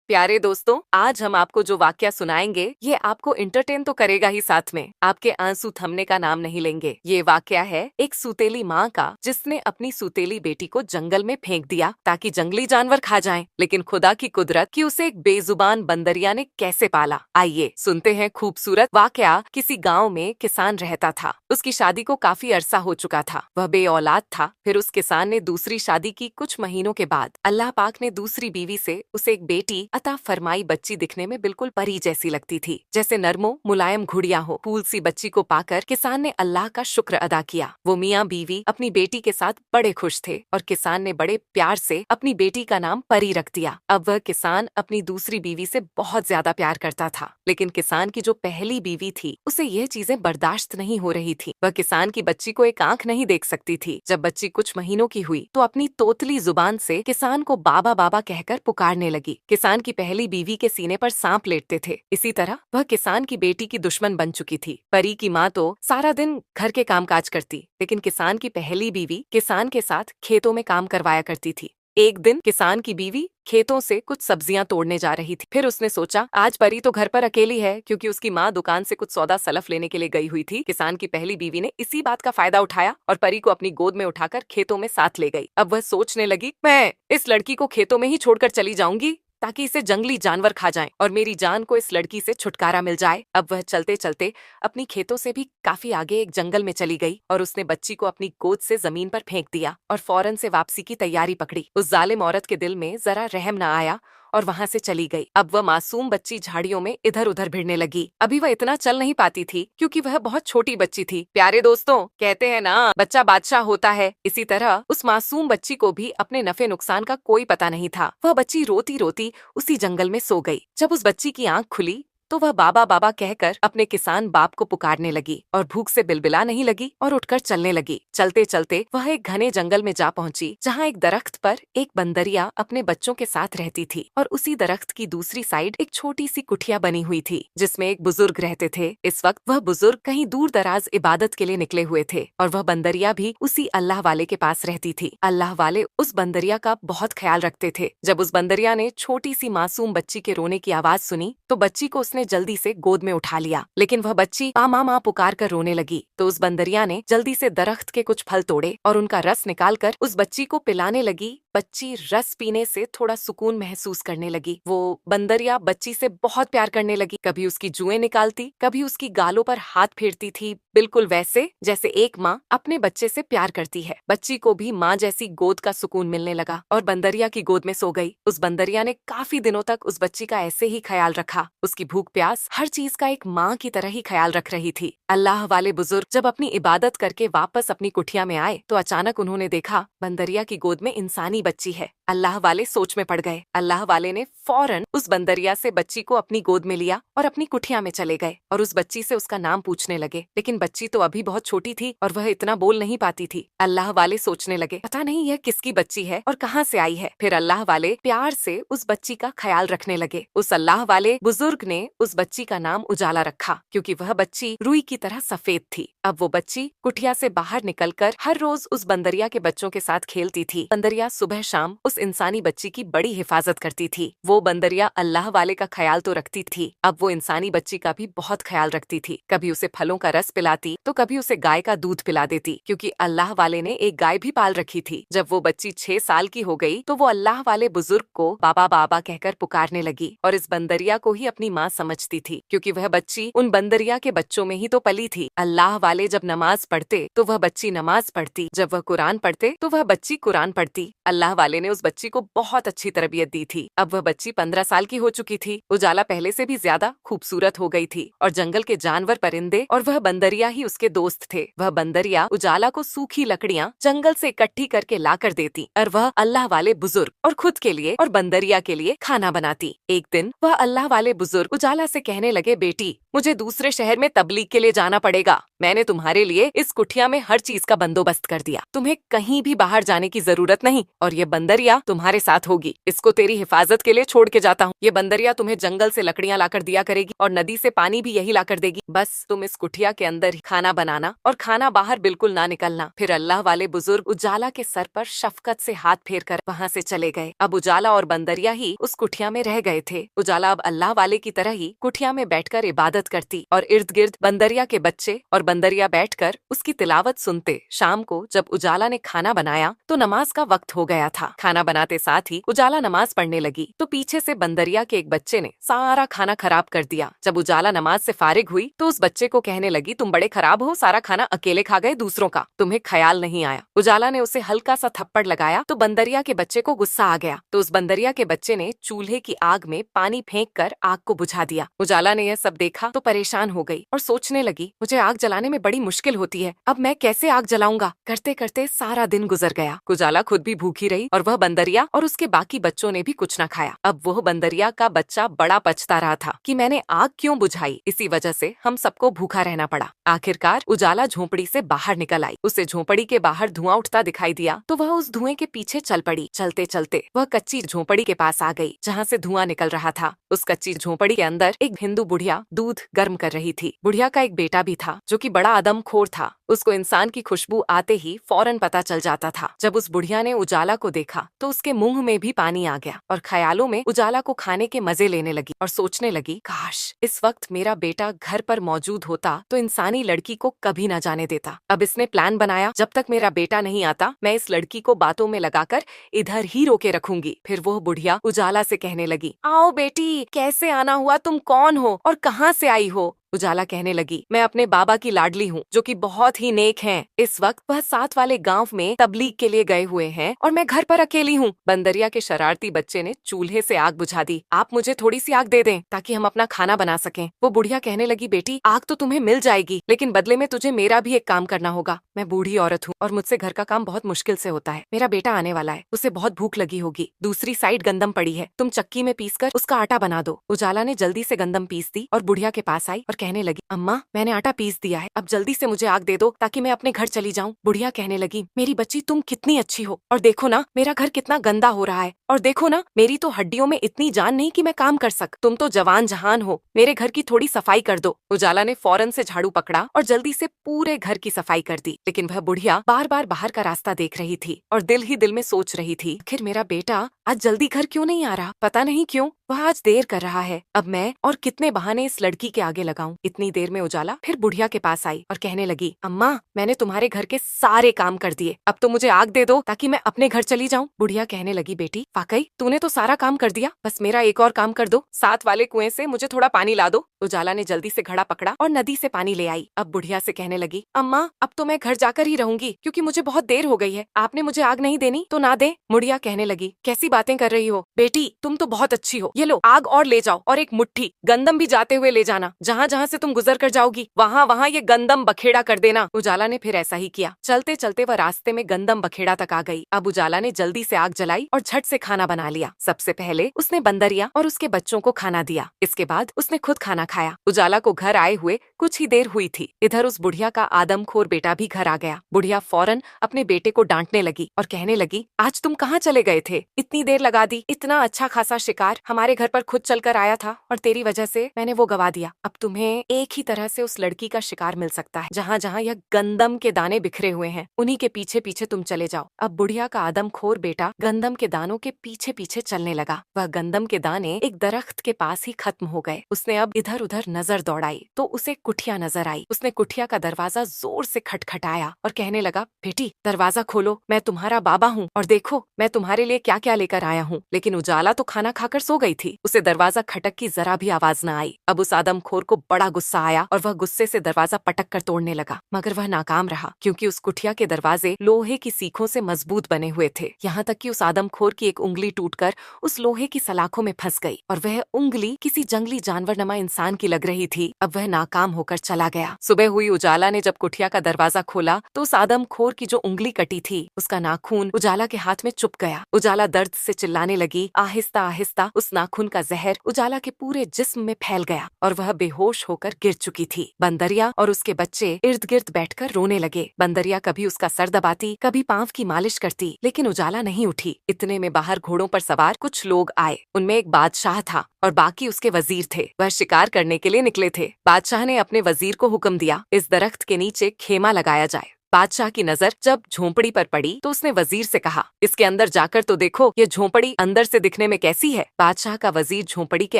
प्यारे दोस्तों, आज हम आपको जो वाकया सुनाएंगे ये आपको इंटरटेन तो करेगा ही, साथ में आपके आंसू थमने का नाम नहीं लेंगे। ये वाकया है एक सुतेली माँ का, जिसने अपनी सुतेली बेटी को जंगल में फेंक दिया ताकि जंगली जानवर खा जाएं। लेकिन खुदा की कुदरत कि उसे एक बेजुबान बंदरिया ने कैसे पाला। आइए सुनते हैं खूबसूरत वाकया। किसी गाँव में किसान रहता था। उसकी शादी को काफी अरसा हो चुका था। वह बे औलाद था। फिर उस किसान ने दूसरी शादी की। कुछ महीनों के बाद अल्लाह पाक ने दूसरी बीवी से उसे एक बेटी अता फरमाई। बच्ची दिखने में बिल्कुल परी जैसी लगती थी, जैसे नरमो मुलायम घुड़िया हो। फूल सी बच्ची को पाकर किसान ने अल्लाह का शुक्र अदा किया। वो मियाँ बीवी अपनी बेटी के साथ बड़े खुश थे और किसान ने बड़े प्यार से अपनी बेटी का नाम परी रख दिया। अब वह किसान अपनी दूसरी बीवी से बहुत ज्यादा प्यार करता था, लेकिन किसान की जो पहली बीवी थी उसे यह चीजें बर्दाश्त नहीं हो रही थी। वह किसान की बच्ची को एक आंख नहीं देख सकती थी। जब बच्ची कुछ महीनों की हुई तो अपनी तोतली जुबान से किसान को बाबा बाबा कहकर पुकारने लगी। किसान की पहली बीवी के सीने पर सांप लेटते थे। इसी तरह वह किसान की बेटी की दुश्मन बन चुकी थी। परी की माँ तो सारा दिन घर के कामकाज करती, लेकिन किसान की पहली बीवी किसान के साथ खेतों में काम करवाया करती थी। एक दिन किसान की बीवी खेतों से कुछ सब्जियां तोड़ने जा रही थी। फिर उसने सोचा आज परी तो घर पर अकेली है, क्योंकि उसकी माँ दुकान से कुछ सौदा सलफ लेने के लिए गई हुई थी। किसान की पहली बीवी ने इसी बात का फायदा उठाया और परी को अपनी गोद में उठाकर खेतों में साथ ले गई। अब वह सोचने लगी, मैं इस लड़की को खेतों में ही छोड़कर चली जाऊंगी ताकि इसे जंगली जानवर खा जाएं और मेरी जान को इस लड़की से छुटकारा मिल जाए। अब वह चलते चलते अपनी खेतों से भी काफी आगे एक जंगल में चली गई और उसने बच्ची को अपनी गोद से जमीन पर फेंक दिया और फौरन से वापसी की तैयारी पकड़ी। उस जालिम औरत के दिल में जरा रहम न आया और वहां से चली गई। अब वह मासूम बच्ची झाड़ियों में इधर उधर भिड़ने लगी। अभी वह इतना चल नहीं पाती थी क्योंकि वह बहुत छोटी बच्ची थी। प्यारे दोस्तों, कहते हैं ना, बच्चा बादशाह होता है। इसी तरह उस मासूम बच्ची को भी अपने नफे नुकसान का कोई पता नहीं था। वह बच्ची रोती रोती उसी जंगल में सो गई। जब उस बच्ची की आंख खुली तो वह बाबा बाबा कहकर अपने किसान बाप को पुकारने लगी और भूख से बिलबिला नहीं लगी और उठकर चलने लगी। चलते चलते वह एक घने जंगल में जा पहुंची, जहां एक दरख्त पर एक बंदरिया अपने बच्चों के साथ रहती थी और उसी दरख्त की दूसरी साइड एक छोटी सी कुटिया बनी हुई थी, जिसमें एक बुजुर्ग रहते थे। इस वक्त वह बुजुर्ग कहीं दूर दराज इबादत के लिए निकले हुए थे और वह बंदरिया भी उसी अल्लाह वाले के पास रहती थी। अल्लाह वाले उस बंदरिया का बहुत ख्याल रखते थे। जब उस बंदरिया ने छोटी सी मासूम बच्ची के रोने की आवाज सुनी तो बच्ची को उसने जल्दी से गोद में उठा लिया, लेकिन वह बच्ची माँ माँ पुकार कर रोने लगी। तो उस बंदरिया ने जल्दी से दरख्त के कुछ फल तोड़े और उनका रस निकालकर उस बच्ची को पिलाने लगी। बच्ची रस पीने से थोड़ा सुकून महसूस करने लगी। वो बंदरिया बच्ची से बहुत प्यार करने लगी। कभी उसकी जुएं निकालती, कभी उसकी गालों पर हाथ फेरती थी, बिल्कुल वैसे जैसे एक माँ अपने बच्चे से प्यार करती है। बच्ची को भी माँ जैसी गोद का सुकून मिलने लगा और बंदरिया की गोद में सो गई। उस बंदरिया ने काफी दिनों तक उस बच्ची का ऐसे ही ख्याल रखा। उसकी भूख प्यास हर चीज का एक माँ की तरह ही ख्याल रख रही थी। अल्लाह वाले बुजुर्ग जब अपनी इबादत करके वापस अपनी कुटिया में आए तो अचानक उन्होंने देखा बंदरिया की गोद में इंसानी बच्ची है। अल्लाह वाले सोच में पड़ गए। अल्लाह वाले ने फौरन उस बंदरिया से बच्ची को अपनी गोद में लिया और अपनी कुटिया में चले गए और उस बच्ची से उसका नाम पूछने लगे, लेकिन बच्ची तो अभी बहुत छोटी थी और वह इतना बोल नहीं पाती थी। अल्लाह वाले सोचने लगे, पता नहीं यह किसकी बच्ची है और कहाँ से आई है। फिर अल्लाह वाले प्यार से उस बच्ची का ख्याल रखने लगे। उस अल्लाह वाले बुजुर्ग ने उस बच्ची का नाम उजाला रखा, क्योंकि वह बच्ची रुई की तरह सफेद थी। अब वो बच्ची कुटिया से बाहर निकलकर हर रोज उस बंदरिया के बच्चों के साथ खेलती थी। बंदरिया सुबह शाम उस इंसानी बच्ची की बड़ी हिफाजत करती थी। वो बंदरिया अल्लाह वाले का ख्याल तो रखती थी, अब वो इंसानी बच्ची का भी बहुत ख्याल रखती थी। कभी उसे फलों का रस पिलाती तो कभी उसे गाय का दूध पिला देती, क्योंकि अल्लाह वाले ने एक गाय भी पाल रखी थी। जब वो बच्ची 6 साल की हो गई तो वो अल्लाह वाले बुजुर्ग को बाबा बाबा कहकर पुकारने लगी और इस बंदरिया को ही अपनी माँ समझती थी, क्योंकि वह बच्ची उन बंदरिया के बच्चों में ही तो पली थी। अल्लाह वाले जब नमाज पढ़ते तो वह बच्ची नमाज पढ़ती, जब वह कुरान पढ़ते तो वह बच्ची कुरान पढ़ती। अल्लाह वाले ने उस बच्ची को बहुत अच्छी तरबियत दी थी। अब वह बच्ची 15 साल की हो चुकी थी। उजाला पहले से भी ज्यादा खूबसूरत हो गई थी और जंगल के जानवर परिंदे और वह बंदरिया ही उसके दोस्त थे। वह बंदरिया उजाला को सूखी लकड़ियाँ जंगल से इकट्ठी करके ला कर देती और वह अल्लाह वाले बुजुर्ग और खुद के लिए और बंदरिया के लिए खाना बनाती। एक दिन वह अल्लाह वाले बुजुर्ग उजाला उजाला से कहने लगे, बेटी मुझे दूसरे शहर में तबलीग के लिए जाना पड़ेगा। मैंने तुम्हारे लिए इस कुटिया में हर चीज का बंदोबस्त कर दिया। तुम्हें कहीं भी बाहर जाने की जरूरत नहीं और ये बंदरिया तुम्हारे साथ होगी। इसको तेरी हिफाजत के लिए छोड़ के जाता हूँ। ये बंदरिया तुम्हें जंगल से लकड़ियाँ लाकर दिया करेगी और नदी से पानी भी यही लाकर देगी। बस तुम इस कुटिया के अंदर ही खाना बनाना और खाना बाहर बिल्कुल ना निकलना। फिर अल्लाह वाले बुजुर्ग उजाला के सर पर शफकत से हाथ फेर कर वहाँ से चले गए। अब उजाला और बंदरिया ही उस कुटिया में रह गए थे। उजाला अब अल्लाह वाले की तरह ही कुटिया में बैठकर इबादत करती और इर्द गिर्द बंदरिया के बच्चे और बंदरिया बैठकर उसकी तिलावत सुनते। शाम को जब उजाला ने खाना बनाया तो नमाज का वक्त हो गया था। खाना बनाते साथ ही उजाला नमाज पढ़ने लगी तो पीछे से बंदरिया के एक बच्चे ने सारा खाना खराब कर दिया। जब उजाला नमाज से फारिग हुई तो उस बच्चे को कहने लगी, तुम बड़े खराब हो, सारा खाना अकेले खा गए दूसरों का, तुम्हें ख्याल नहीं आया। उजाला ने उसे हल्का सा थप्पड़ लगाया तो बंदरिया के बच्चे को गुस्सा आ गया तो उस बंदरिया के बच्चे ने चूल्हे की आग में पानी फेंक कर आग को बुझा दिया। उजाला ने यह सब देखा तो परेशान हो गई और सोचने लगी, मुझे आग जलाने में बड़ी मुश्किल होती है, अब मैं कैसे आग जलाऊंगा। करते करते सारा दिन गुजर गया। उजाला खुद भी भूखी रही और वह बंदरिया और उसके बाकी बच्चों ने भी कुछ न खाया। अब वह बंदरिया का बच्चा बड़ा पछता रहा था कि मैंने आग क्यों बुझाई, इसी वजह से हम सबको भूखा रहना पड़ा। आखिरकार उजाला झोपड़ी से बाहर निकल आई। उसे झोपड़ी के बाहर धुआं उठता दिखाई दिया तो वह उस धुएं के पीछे चल पड़ी। चलते चलते वह कच्ची झोपड़ी के पास आ गई जहाँ से धुआं निकल रहा था। उस कच्ची झोपड़ी के अंदर एक हिंदू बुढ़िया दूध गर्म कर रही थी। बुढ़िया का एक बेटा भी था जो कि बड़ा आदमखोर था। उसको इंसान की खुशबू आते ही फौरन पता चल जाता था। जब उस बुढ़िया ने उजाला को देखा तो उसके मुंह में भी पानी आ गया और ख्यालों में उजाला को खाने के मजे लेने लगी और सोचने लगी, काश इस वक्त मेरा बेटा घर पर मौजूद होता तो इंसानी लड़की को कभी न जाने देता। अब इसने प्लान बनाया, जब तक मेरा बेटा नहीं आता मैं इस लड़की को बातों में लगाकर इधर ही रोके रखूंगी। फिर वो बुढ़िया उजाला से कहने लगी, आओ बेटी, कैसे आना हुआ, तुम कौन हो और कहाँ से आई हो। उजाला कहने लगी, मैं अपने बाबा की लाडली हूँ जो कि बहुत ही नेक हैं। इस वक्त वह साथ वाले गांव में तबलीग के लिए गए हुए हैं और मैं घर पर अकेली हूँ। बंदरिया के शरारती बच्चे ने चूल्हे से आग बुझा दी। आप मुझे थोड़ी सी आग दे दें ताकि हम अपना खाना बना सकें। वो बुढ़िया कहने लगी, बेटी आग तो तुम्हें मिल जाएगी लेकिन बदले में तुझे मेरा भी एक काम करना होगा। मैं बूढ़ी औरत हूँ और मुझसे घर का काम बहुत मुश्किल से होता है। मेरा बेटा आने वाला है, उसे बहुत भूख लगी होगी। दूसरी साइड गंदम पड़ी है, तुम चक्की में पीसकर उसका आटा बना दो। उजाला ने जल्दी से गंदम पीस दी और बुढ़िया के पास आई और कहने लगी, अम्मा मैंने आटा पीस दिया है, अब जल्दी से मुझे आग दे दो ताकि मैं अपने घर चली जाऊँ। बुढ़िया कहने लगी, मेरी बच्ची तुम कितनी अच्छी हो और देखो ना मेरा घर कितना गंदा हो रहा है और देखो ना मेरी तो हड्डियों में इतनी जान नहीं कि मैं काम कर सक। तुम तो जवान जहान हो, मेरे घर की थोड़ी सफाई कर दो। उजाला ने फौरन से झाड़ू पकड़ा और जल्दी से पूरे घर की सफाई कर दी। लेकिन वह बुढ़िया बार बार बाहर का रास्ता देख रही थी और दिल ही दिल में सोच रही थी, आखिर मेरा बेटा आज जल्दी घर क्यों नहीं आ रहा, पता नहीं क्यों वह आज देर कर रहा है। अब मैं और कितने बहाने इस लड़की के आगे लगाऊं। इतनी देर में उजाला फिर बुढ़िया के पास आई और कहने लगी, अम्मा मैंने तुम्हारे घर के सारे काम कर दिए, अब तो मुझे आग दे दो ताकि मैं अपने घर चली जाऊं। बुढ़िया कहने लगी, बेटी वाकई तूने तो सारा काम कर दिया, बस मेरा एक और काम कर दो, साथ वाले कुएं से मुझे थोड़ा पानी ला दो। उजाला ने जल्दी से घड़ा पकड़ा और नदी से पानी ले आई। अब बुढ़िया से कहने लगी, अम्मा अब तो मैं घर जाकर ही रहूंगी क्योंकि मुझे बहुत देर हो गई है, आपने मुझे आग नहीं देनी तो ना दे। बुढ़िया कहने लगी, कैसी बातें कर रही हो बेटी, तुम तो बहुत अच्छी हो, ये लो आग और ले जाओ और एक मुट्ठी गंदम भी जाते हुए ले जाना, जहाँ जहाँ से तुम गुजर कर जाओगी वहाँ वहाँ ये गंदम बखेड़ा कर देना। उजाला ने फिर ऐसा ही किया। चलते चलते वह रास्ते में गंदम बखेड़ा तक आ गई। अब उजाला ने जल्दी से आग जलाई और झट से खाना बना लिया। सबसे पहले उसने बंदरिया और उसके बच्चों को खाना दिया, इसके बाद उसने खुद खाना खाया। उजाला को घर आए हुए कुछ ही देर हुई थी। इधर उस बुढ़िया का आदमखोर बेटा भी घर आ गया। बुढ़िया फौरन अपने बेटे को डांटने लगी और कहने लगी, आज तुम कहाँ चले गए थे, इतनी देर लगा दी, इतना अच्छा खासा शिकार हमारे घर पर खुद चलकर आया था और तेरी वजह से मैंने वो गवा दिया। अब तुम्हें एक ही तरह से उस लड़की का शिकार मिल सकता है, जहाँ जहाँ यह गंदम के दाने बिखरे हुए हैं उन्हीं के पीछे पीछे तुम चले जाओ। अब बुढ़िया का आदमखोर बेटा गंदम के दानों के पीछे पीछे चलने लगा। वह गंदम के दाने एक दरख्त के पास ही खत्म हो गए। उसने अब इधर उधर नजर दौड़ाई तो उसे कुठिया नजर आई। उसने कुठिया का दरवाजा जोर से खटखटाया और कहने लगा, बेटी दरवाजा खोलो, मैं तुम्हारा बाबा हूँ और देखो मैं तुम्हारे लिए क्या क्या लेकर आया हूँ। लेकिन उजाला तो खाना खाकर सो गई थी, उसे दरवाजा खटक की जरा भी आवाज न आई। अब उस आदमखोर को बड़ा गुस्सा आया और वह गुस्से से दरवाजा पटक कर तोड़ने लगा, मगर वह नाकाम रहा क्योंकि उस कुठिया के दरवाजे लोहे की सीखों से मजबूत बने हुए थे। यहाँ तक कि उस आदमखोर की एक उंगली टूटकर उस लोहे की सलाखों में फंस गई और वह उंगली किसी जंगली जानवर नमा इंसान की लग रही थी। अब वह नाकाम होकर चला गया। सुबह हुई। उजाला ने जब कुठिया का दरवाजा खोला तो उस आदमखोर की जो उंगली कटी थी उसका नाखून उजाला के हाथ में चुप गया। उजाला दर्द से चिल्लाने लगी। आहिस्ता आहिस्ता उस नाखून का जहर उजाला के पूरे जिस्म में फैल गया और वह बेहोश होकर गिर चुकी थी। बंदरिया और उसके बच्चे इर्द गिर्द बैठकर रोने लगे। बंदरिया कभी उसका सर दबाती, कभी पांव की मालिश करती, लेकिन उजाला नहीं उठी। इतने में बाहर घोड़ों पर सवार कुछ लोग आए। उनमें एक बादशाह था और बाकी उसके वजीर थे। वह शिकार करने के लिए निकले थे। बादशाह ने अपने वजीर को हुक्म दिया, इस दरख्त के नीचे खेमा लगाया जाए। बादशाह की नजर जब झोंपड़ी पर पड़ी तो उसने वजीर से कहा, इसके अंदर जाकर तो देखो ये झोंपड़ी अंदर से दिखने में कैसी है। बादशाह का वजीर झोंपड़ी के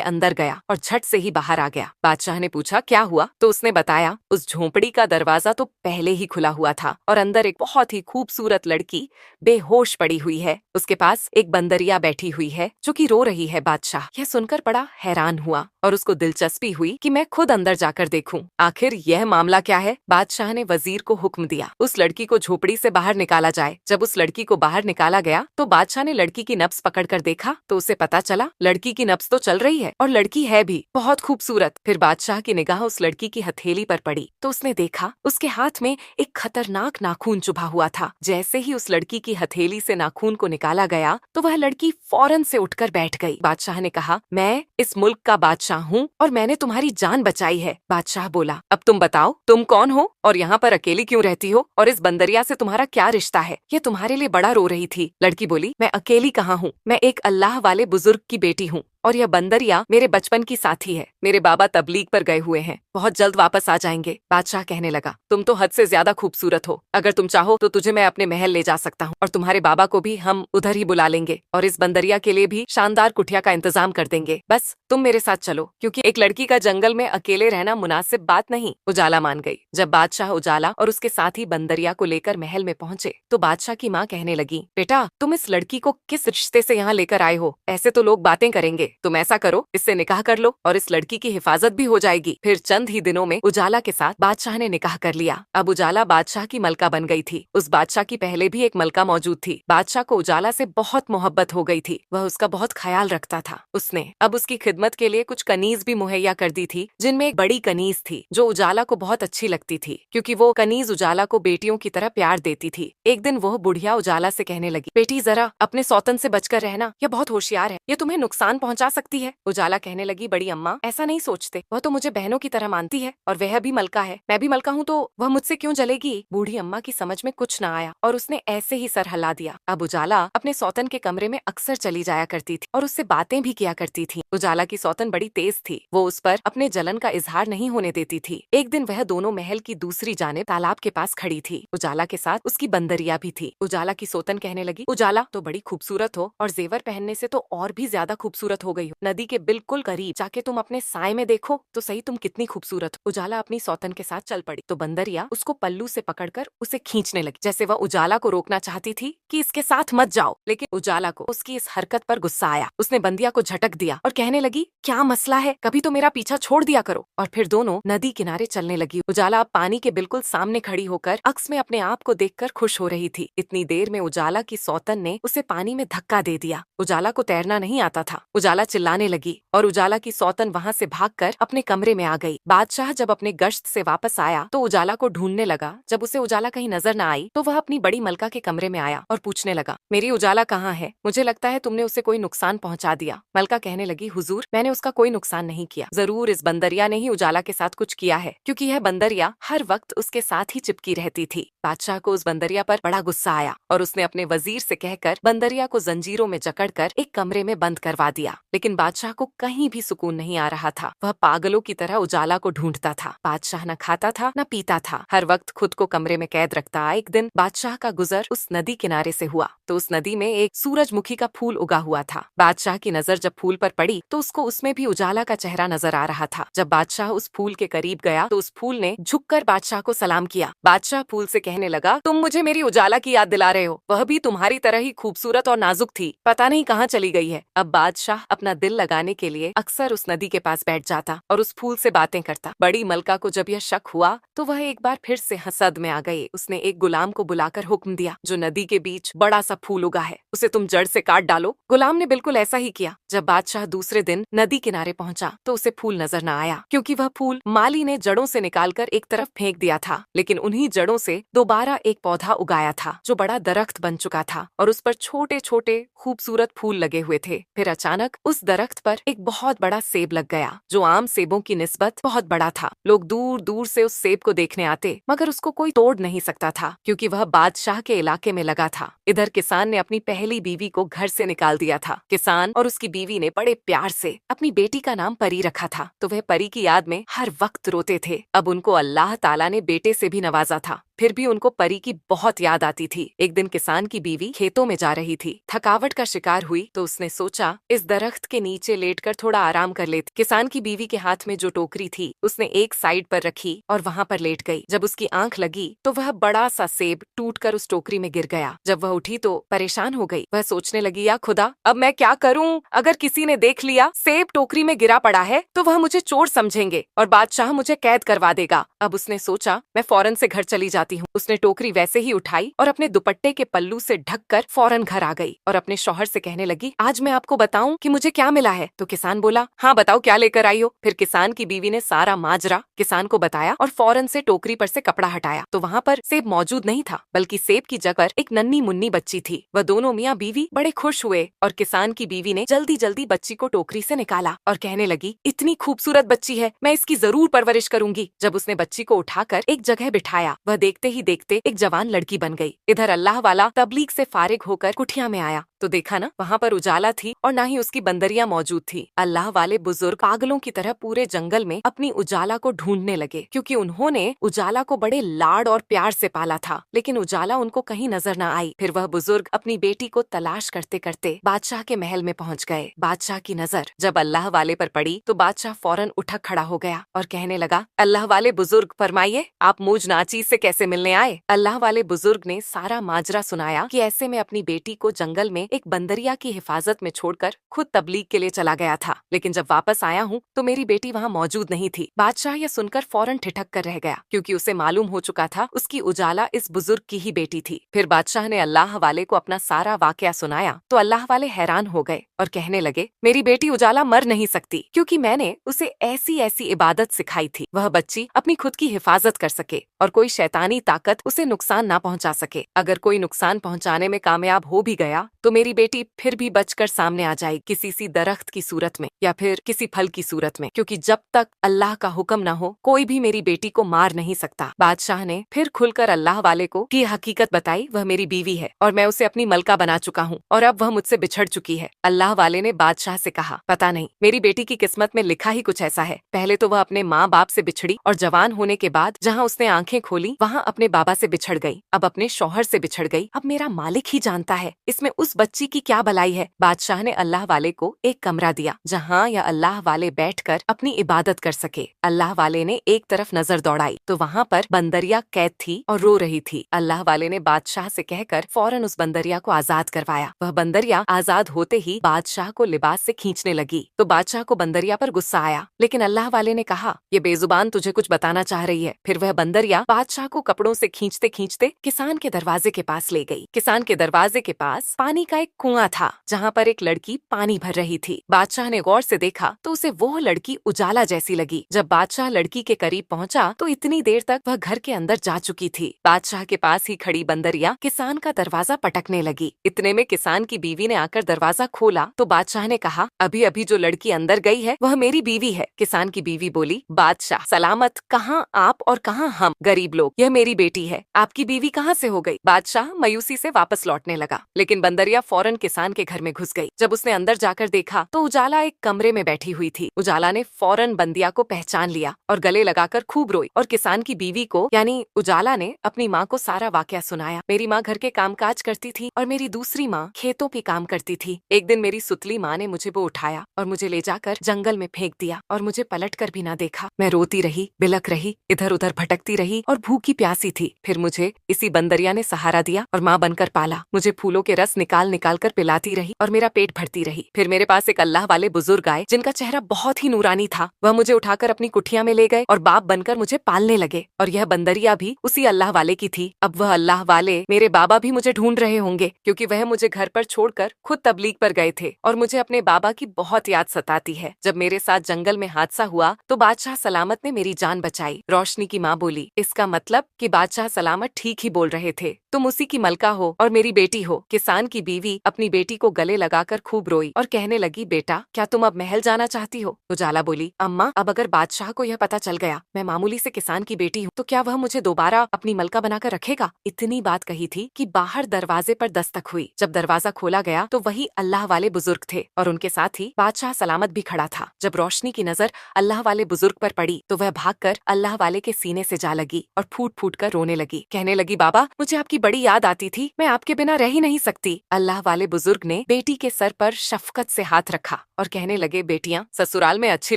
अंदर गया और झट से ही बाहर आ गया। बादशाह ने पूछा क्या हुआ, तो उसने बताया उस झोंपड़ी का दरवाजा तो पहले ही खुला हुआ था और अंदर एक बहुत ही खूबसूरत लड़की बेहोश पड़ी हुई है। उसके पास एक बंदरिया बैठी हुई है जो कि रो रही है। बादशाह यह सुनकर बड़ा हैरान हुआ और उसको दिलचस्पी हुई कि मैं खुद अंदर जाकर देखूं आखिर यह मामला क्या है। बादशाह ने वजीर को हुक्म दिया, उस लड़की को झोपड़ी से बाहर निकाला जाए। जब उस लड़की को बाहर निकाला गया तो बादशाह ने लड़की की नब्ज पकड़कर देखा तो उसे पता चला लड़की की नब्ज तो चल रही है और लड़की है भी बहुत खूबसूरत। फिर बादशाह की निगाह उस लड़की की हथेली पर पड़ी तो उसने देखा उसके हाथ में एक खतरनाक नाखून चुभा हुआ था। जैसे ही उस लड़की की हथेली से नाखून को निकाला गया तो वह लड़की फौरन से उठकर बैठ गई। बादशाह ने कहा, मैं इस मुल्क का बादशाह हूँ और मैंने तुम्हारी जान बचाई है। बादशाह बोला, अब तुम बताओ तुम कौन हो और यहाँ पर अकेली क्यों रहती हो और इस बंदरिया से तुम्हारा क्या रिश्ता है। ये तुम्हारे लिए बड़ा रो रही थी। लड़की बोली, मैं अकेली कहाँ हूँ, मैं एक अल्लाह वाले बुजुर्ग की बेटी हूँ और यह बंदरिया मेरे बचपन की साथी है। मेरे बाबा तबलीग पर गए हुए हैं, बहुत जल्द वापस आ जाएंगे। बादशाह कहने लगा, तुम तो हद से ज्यादा खूबसूरत हो, अगर तुम चाहो तो तुझे मैं अपने महल ले जा सकता हूँ और तुम्हारे बाबा को भी हम उधर ही बुला लेंगे और इस बंदरिया के लिए भी शानदार कुटिया का इंतजाम कर देंगे। बस तुम मेरे साथ चलो, क्योंकि एक लड़की का जंगल में अकेले रहना मुनासिब बात नहीं। उजाला मान गई। जब बादशाह उजाला और उसके साथी बंदरिया को लेकर महल में पहुंचे तो बादशाह की माँ कहने लगी, बेटा तुम इस लड़की को किस रिश्ते से यहाँ लेकर आए हो, ऐसे तो लोग बातें करेंगे। तुम ऐसा करो, इससे निकाह कर लो और इस लड़की की हिफाजत भी हो जाएगी। फिर चंद ही दिनों में उजाला के साथ बादशाह ने निकाह कर लिया। अब उजाला बादशाह की मलका बन गई थी। उस बादशाह की पहले भी एक मलका मौजूद थी। बादशाह को उजाला से बहुत मोहब्बत हो गई थी, वह उसका बहुत ख्याल रखता था। उसने अब उसकी खिदमत के लिए कुछ कनीज भी मुहैया कर दी थी, जिनमें एक बड़ी कनीज थी जो उजाला को बहुत अच्छी लगती थी, क्योंकि वो कनीज उजाला को बेटियों की तरह प्यार देती थी। एक दिन वह बुढ़िया उजाला से कहने लगी, बेटी जरा अपने सौतन से बचकर रहना, यह बहुत होशियार है, ये तुम्हें नुकसान पहुंचा सकती है। उजाला कहने लगी, बड़ी अम्मा ऐसा नहीं सोचते, वह तो मुझे बहनों की तरह मानती है और वह भी मलका है, मैं भी मलका हूँ, तो वह मुझसे क्यों जलेगी। बूढ़ी अम्मा की समझ में कुछ न आया और उसने ऐसे ही सर हिला दिया। अब उजाला अपने सौतन के कमरे में अक्सर चली जाया करती थी और उससे बातें भी किया करती थी। उजाला की सौतन बड़ी तेज थी, वो उस पर अपने जलन का इजहार नहीं होने देती थी। एक दिन वह दोनों महल की दूसरी जानिब तालाब के पास खड़ी थी। उजाला के साथ उसकी बंदरिया भी थी। उजाला की सौतन कहने लगी, उजाला तो बड़ी खूबसूरत हो और जेवर पहनने से तो और भी ज्यादा खूबसूरत हो गई हो। नदी के बिल्कुल करीब जाके तुम अपने साए में देखो तो सही तुम कितनी खूबसूरत हो। उजाला अपनी सौतन के साथ चल पड़ी तो बंदरिया उसको पल्लू से पकड़कर उसे खींचने लगी, जैसे वह उजाला को रोकना चाहती थी कि इसके साथ मत जाओ। लेकिन उजाला को उसकी इस हरकत पर गुस्सा आया। उसने बंदिया को झटक दिया और कहने लगी, क्या मसला है, कभी तो मेरा पीछा छोड़ दिया करो। और फिर दोनों नदी किनारे चलने लगी। उजाला अब पानी के बिल्कुल सामने खड़ी होकर अक्स में अपने आप को देखकर खुश हो रही थी। इतनी देर में उजाला की सौतन ने उसे पानी में धक्का दे दिया। उजाला को तैरना नहीं आता था। उजाला चिल्लाने लगी और उजाला की सौतन वहाँ से भागकर अपने कमरे में आ गई। बादशाह जब अपने गश्त से वापस आया तो उजाला को ढूंढने लगा। जब उसे उजाला कहीं नजर न आई तो वह अपनी बड़ी मलका के कमरे में आया और पूछने लगा, मेरी उजाला कहाँ है, मुझे लगता है तुमने उसे कोई नुकसान पहुँचा दिया। मलका कहने लगी, हुजूर मैंने उसका कोई नुकसान नहीं किया, जरूर इस बंदरिया ने ही उजाला के साथ कुछ किया है, क्योंकि यह बंदरिया हर वक्त उसके साथ ही चिपकी रहती थी। बादशाह को उस बंदरिया पर बड़ा गुस्सा आया और उसने अपने वजीर से कहकर बंदरिया को जंजीरों में जकड़कर एक कमरे में बंद करवा दिया। लेकिन बादशाह को कहीं भी सुकून नहीं आ रहा था। वह पागलों की तरह उजाला को ढूंढता था। बादशाह न खाता था न पीता था, हर वक्त खुद को कमरे में कैद रखता। एक दिन बादशाह का गुजर उस नदी किनारे से हुआ तो उस नदी में एक सूरजमुखी का फूल उगा हुआ था। बादशाह की नजर जब फूल पर पड़ी तो उसको उसमें भी उजाला का चेहरा नजर आ रहा था। जब बादशाह उस फूल के करीब गया तो उस फूल ने झुककर बादशाह को सलाम किया। बादशाह फूल से कहने लगा, तुम मुझे मेरी उजाला की याद दिला रहे हो, वह भी तुम्हारी तरह ही खूबसूरत और नाजुक थी, पता नहीं कहाँ चली गई है। अब बादशाह अपना दिल लगाने के लिए अक्सर उस नदी के पास बैठ जाता और उस फूल से बातें करता। बड़ी मलका को जब यह शक हुआ तो वह एक बार फिर से हसद में आ गई। उसने एक गुलाम को बुलाकर हुक्म दिया, जो नदी के बीच बड़ा सा फूल उगा है उसे तुम जड़ से काट डालो। गुलाम ने बिल्कुल ऐसा ही किया। जब बादशाह दूसरे दिन नदी किनारे पहुंचा तो उसे फूल नजर न आया, क्योंकि वह फूल माली ने जड़ों से निकालकर एक तरफ फेंक दिया था। लेकिन उन्हीं जड़ों से दोबारा एक पौधा उगाया था जो बड़ा दरख्त बन चुका था और उस पर छोटे छोटे खूबसूरत फूल लगे हुए थे। फिर अचानक उस दरख्त पर एक बहुत बड़ा सेब लग गया जो आम सेबों की निस्बत बहुत बड़ा था। लोग दूर दूर से उस सेब को देखने आते मगर उसको कोई तोड़ नहीं सकता था क्योंकि वह बादशाह के इलाके में लगा था। इधर किसान ने अपनी पहली बीवी को घर से निकाल दिया था। किसान और उसकी बीवी ने बड़े प्यार से अपनी बेटी का नाम परी रखा था तो वह परी की याद में हर वक्त रोते थे। अब उनको अल्लाह ताला ने बेटे से भी नवाजा था फिर भी उनको परी की बहुत याद आती थी। एक दिन किसान की बीवी खेतों में जा रही थी, थकावट का शिकार हुई तो उसने सोचा इस दरख्त के नीचे लेटकर थोड़ा आराम कर लेती। किसान की बीवी के हाथ में जो टोकरी थी उसने एक साइड पर रखी और वहाँ पर लेट गई। जब उसकी आंख लगी तो वह बड़ा सा सेब टूटकर उस टोकरी में गिर गया। जब वह उठी तो परेशान हो गई। वह सोचने लगी, या खुदा अब मैं क्या करूँ? अगर किसी ने देख लिया सेब टोकरी में गिरा पड़ा है तो वह मुझे चोर समझेंगे और बादशाह मुझे कैद करवा देगा। अब उसने सोचा मैं फौरन से घर चली जाती हूँ। उसने टोकरी वैसे ही उठाई और अपने दुपट्टे के पल्लू से ढककर फौरन घर आ गई और अपने शौहर से कहने लगी, आज मैं आपको बताऊं कि मुझे क्या मिला है? तो किसान बोला, हाँ बताओ क्या लेकर आई हो? फिर किसान की बीवी ने सारा माजरा किसान को बताया और फौरन से टोकरी पर से कपड़ा हटाया तो वहाँ पर सेब मौजूद नहीं था बल्कि सेब की जगह पर एक नन्ही मुन्नी बच्ची थी। वह दोनों मियाँ बीवी बड़े खुश हुए और किसान की बीवी ने जल्दी जल्दी बच्ची को टोकरी से निकाला और कहने लगी, इतनी खूबसूरत बच्ची है, मैं इसकी जरूर परवरिश करूंगी। जब उसने बच्ची को उठाकर एक जगह बिठाया वह देखते ही देखते एक जवान लड़की बन गई। इधर अल्लाह वाला तबलीग से फारिग होकर कुटिया में आया तो देखा ना वहाँ पर उजाला थी और ना ही उसकी बंदरिया मौजूद थी। अल्लाह वाले बुजुर्ग पागलों की तरह पूरे जंगल में अपनी उजाला को ढूंढने लगे क्योंकि उन्होंने उजाला को बड़े लाड और प्यार से पाला था लेकिन उजाला उनको कहीं नजर न आई। फिर वह बुजुर्ग अपनी बेटी को तलाश करते करते बादशाह के महल में पहुँच गए। बादशाह की नजर जब अल्लाह वाले पर पड़ी तो बादशाह फौरन उठक खड़ा हो गया और कहने लगा, अल्लाह वाले बुजुर्ग फरमाइए आप मुझ नाचीज से कैसे मिलने आए? अल्लाह वाले बुजुर्ग ने सारा माजरा सुनाया कि ऐसे में अपनी बेटी को जंगल में एक बंदरिया की हिफाजत में छोड़कर खुद तबलीग के लिए चला गया था लेकिन जब वापस आया हूँ तो मेरी बेटी वहाँ मौजूद नहीं थी। बादशाह यह सुनकर फौरन ठिठक कर रह गया क्योंकि उसे मालूम हो चुका था उसकी उजाला इस बुजुर्ग की ही बेटी थी। फिर बादशाह ने अल्लाह वाले को अपना सारा वाकया सुनाया तो अल्लाह वाले हैरान हो गए और कहने लगे, मेरी बेटी उजाला मर नहीं सकती क्योंकि मैंने उसे ऐसी ऐसी इबादत सिखाई थी वह बच्ची अपनी खुद की हिफाजत कर सके और कोई शैतानी ताकत उसे नुकसान ना पहुंचा सके। अगर कोई नुकसान पहुंचाने में कामयाब हो भी गया तो मेरी बेटी फिर भी बचकर सामने आ जाएगी किसी सी दरख्त की सूरत में या फिर किसी फल की सूरत में क्योंकि जब तक अल्लाह का हुक्म ना हो कोई भी मेरी बेटी को मार नहीं सकता। बादशाह ने फिर खुलकर अल्लाह वाले को की हकीकत बताई, वह मेरी बीवी है और मैं उसे अपनी मलका बना चुका हूँ और अब वह मुझसे बिछड़ चुकी है। अल्लाह वाले ने बादशाह से कहा, पता नहीं मेरी बेटी की किस्मत में लिखा ही कुछ ऐसा है। पहले तो वह अपने माँ बाप से बिछड़ी और जवान होने के बाद जहाँ उसने आंखें खोली वहाँ अपने बाबा से बिछड़ गई, अब अपने शौहर से बिछड़ गई। अब मेरा मालिक ही जानता है इसमें उस बच्ची की क्या भलाई है। बादशाह ने अल्लाह वाले को एक कमरा दिया जहाँ या अल्लाह वाले बैठकर अपनी इबादत कर सके। अल्लाह वाले ने एक तरफ नजर दौड़ाई तो वहाँ पर बंदरिया कैद थी और रो रही थी। अल्लाह वाले ने बादशाह से कहकर फौरन उस बंदरिया को आजाद करवाया। वह बंदरिया आजाद होते ही बादशाह को लिबास से खींचने लगी तो बादशाह को बंदरिया पर गुस्सा आया लेकिन अल्लाह वाले ने कहा, ये बेजुबान तुझे कुछ बताना चाह रही है। फिर वह बंदरिया बादशाह को कपड़ों से खींचते खींचते किसान के दरवाजे के पास ले गई। किसान के दरवाजे के पास पानी का एक कुआं था जहाँ पर एक लड़की पानी भर रही थी। बादशाह ने गौर से देखा तो उसे वो लड़की उजाला जैसी लगी। जब बादशाह लड़की के करीब पहुँचा तो इतनी देर तक वह घर के अंदर जा चुकी थी। बादशाह के पास ही खड़ी बंदरिया किसान का दरवाजा पटकने लगी। इतने में किसान की बीवी ने आकर दरवाजा खोला तो बादशाह ने कहा, अभी अभी जो लड़की अंदर गई है वह मेरी बीवी है। किसान की बीवी बोली, बादशाह सलामत, कहाँ आप और कहाँ हम गरीब लोग, यह मेरी बेटी है, आपकी बीवी कहाँ से हो गई? बादशाह मायूसी से वापस लौटने लगा लेकिन बंदरिया फौरन किसान के घर में घुस गई। जब उसने अंदर जाकर देखा तो उजाला एक कमरे में बैठी हुई थी। उजाला ने फौरन बंदिया को पहचान लिया और गले लगाकर खूब रोई और किसान की बीवी को यानी उजाला ने अपनी माँ को सारा वाकया सुनाया। मेरी माँ घर के कामकाज करती थी और मेरी दूसरी माँ खेतों पे काम करती थी। एक दिन मेरी सुतली माँ ने मुझे वो उठाया और मुझे ले जाकर जंगल में फेंक दिया और मुझे पलट कर भी ना देखा। मैं रोती रही, बिलक रही, इधर उधर भटकती रही और भूखी प्यासी थी। फिर मुझे इसी बंदरिया ने सहारा दिया और माँ बनकर पाला। मुझे फूलों के रस निकाल निकाल कर पिलाती रही और मेरा पेट भरती रही। फिर मेरे पास एक अल्लाह वाले बुजुर्ग आए जिनका चेहरा बहुत ही नूरानी था। वह मुझे उठाकर अपनी कुटिया में ले गए और बाप बनकर मुझे पालने लगे और यह बंदरिया भी उसी अल्लाह वाले की थी। अब वह अल्लाह वाले मेरे बाबा भी मुझे ढूंढ रहे होंगे क्योंकि वह मुझे घर पर छोड़कर खुद तबलीग पर गए थे और मुझे अपने बाबा की बहुत याद सताती है। जब मेरे साथ जंगल में हादसा हुआ तो बादशाह सलामत ने मेरी जान बचाई। रोशनी की माँ बोली, इसका मतलब कि बादशाह सलामत ठीक ही बोल रहे थे, तुम उसी की मलका हो और मेरी बेटी हो। किसान की बीवी बीवी अपनी बेटी को गले लगाकर खूब रोई और कहने लगी, बेटा क्या तुम अब महल जाना चाहती हो? उजाला बोली, अम्मा अब अगर बादशाह को यह पता चल गया मैं मामूली से किसान की बेटी हूँ तो क्या वह मुझे दोबारा अपनी मलका बनाकर रखेगा? इतनी बात कही थी कि बाहर दरवाजे पर दस्तक हुई। जब दरवाजा खोला गया तो वही अल्लाह वाले बुजुर्ग थे और उनके साथ ही बादशाह सलामत भी खड़ा था। जब रोशनी की नजर अल्लाह वाले बुजुर्ग पर पड़ी तो वह भागकर अल्लाह वाले के सीने से जा लगी और फूट फूट कर रोने लगी। कहने लगी, बाबा मुझे आपकी बड़ी याद आती थी, मैं आपके बिना रह ही नहीं सकती। अल्लाह वाले बुजुर्ग ने बेटी के सर पर शफकत से हाथ रखा और कहने लगे, बेटियां ससुराल में अच्छी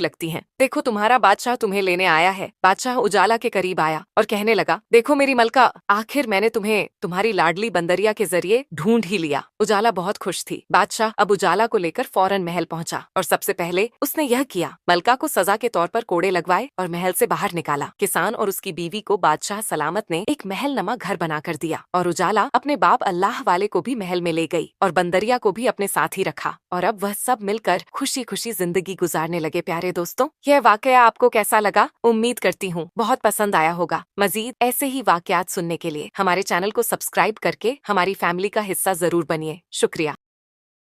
लगती हैं। देखो तुम्हारा बादशाह तुम्हें लेने आया है। बादशाह उजाला के करीब आया और कहने लगा, देखो मेरी मलका, आखिर मैंने तुम्हें तुम्हारी लाडली बंदरिया के जरिए ढूंढ ही लिया। उजाला बहुत खुश थी। बादशाह अब उजाला को लेकर फौरन महल पहुंचा और सबसे पहले उसने यह किया, मलका को सजा के तौर पर कोड़े लगवाए और महल से बाहर निकाला। किसान और उसकी बीवी को बादशाह सलामत ने एक महल नमा घर बनाकर दिया और उजाला अपने बाप अल्लाह वाले को भी महल में ले गई और बंदरिया को भी अपने साथ ही रखा और अब वह सब मिलकर खुशी खुशी जिंदगी गुजारने लगे। प्यारे दोस्तों, यह वाकया आपको कैसा लगा? उम्मीद करती हूँ बहुत पसंद आया होगा। मजीद ऐसे ही वाकयात सुनने के लिए हमारे चैनल को सब्सक्राइब करके हमारी फैमिली का हिस्सा जरूर बनिए। शुक्रिया।